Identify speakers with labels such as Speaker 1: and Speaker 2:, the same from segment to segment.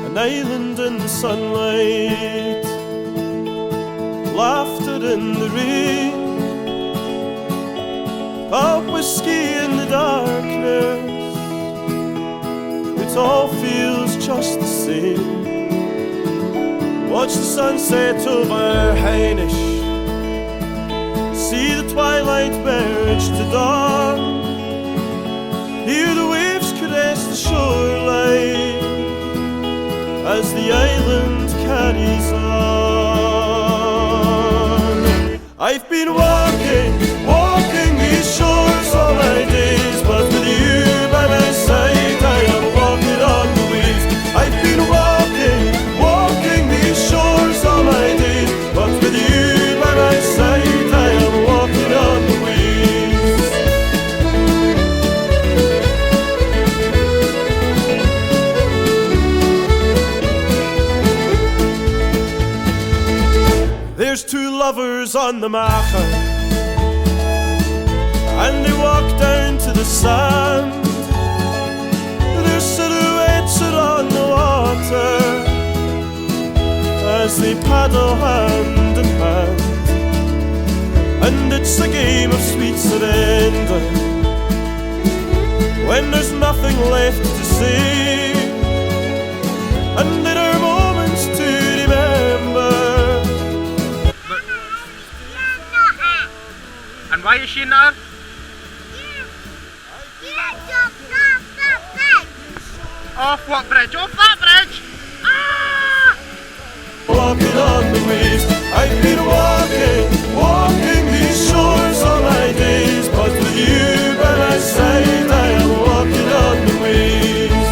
Speaker 1: An island in the sunlight, laughter in the rain, a whiskey in the darkness. It all feels just the same. Watch the sunset over Heinisch, see the twilight merge to dawn, hear the waves caress the shoreline as the island carries on. I've been walking these shores all my days, but with you by my side I am walking on the waves. I've been walking these shores all my days, but with you by my side I am walking on the waves. There's two lovers on the Macha, and they walk down to the sand. Their silhouettes are on the water as they paddle hand in hand. And it's a game of sweet surrender when there's nothing left to say, and there are moments to remember.
Speaker 2: And why is she not? Off what bridge? Off that bridge! Ah!
Speaker 1: Walking on the waves, I've been walking these shores all my days, but with you by my side I am walking on the waves.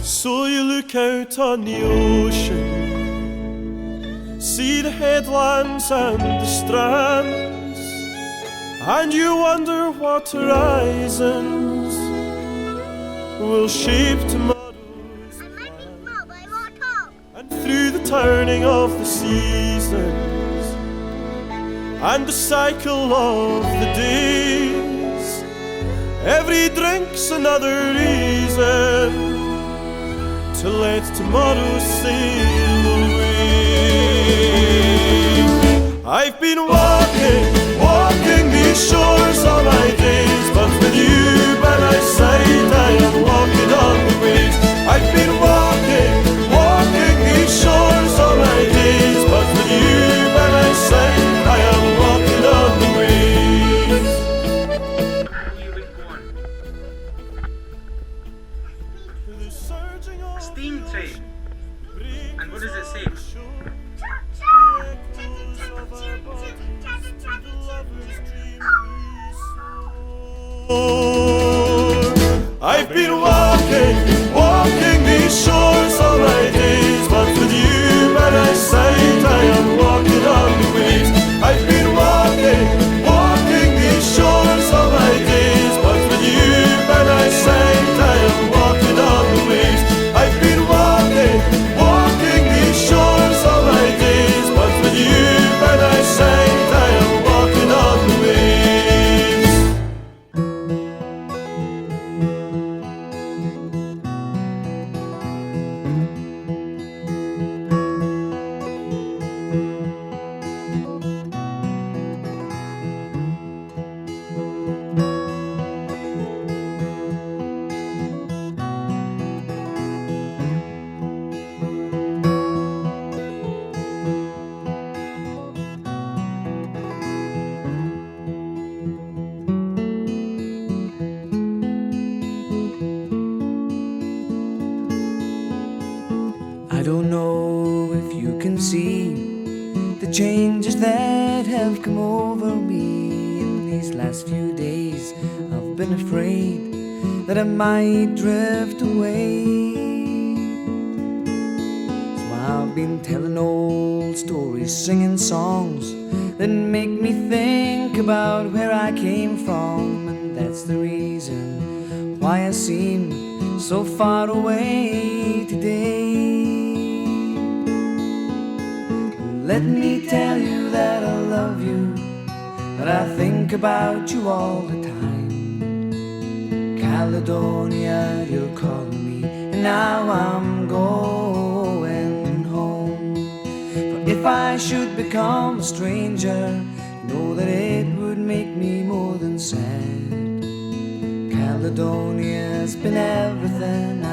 Speaker 1: So you look out on the ocean, see the headlands and the strands, and you wonder what horizons will shape tomorrow's plans. And through the turning of the seasons and the cycle of the days, every drink's another reason to let tomorrow sail away. I've been walking these shores all my days, but with you by my side I am walking on the waves. I've been walking these shores all my days, but with you by my side I am walking on the waves.
Speaker 2: Steam train. And what does it say?
Speaker 1: I've been walking these shores all my days, but with you by my side I am walking on the waves. I've been walking these shores all my days, but with you by my side I am walking on the waves. I've been walking these shores all my days, but with you by my side I am walking on the waves.
Speaker 3: I don't know if you can see the changes that have come over me in these last few days. I've been afraid that I might drift away, so I've been telling old stories, singing songs that make me think about where I came from, and that's the reason why I seem so far away today. Let me tell you that I love you, that I think about you all the time. Caledonia, you're calling me, and now I'm going home. For if I should become a stranger, know that it would make me more than sad. Caledonia's been everything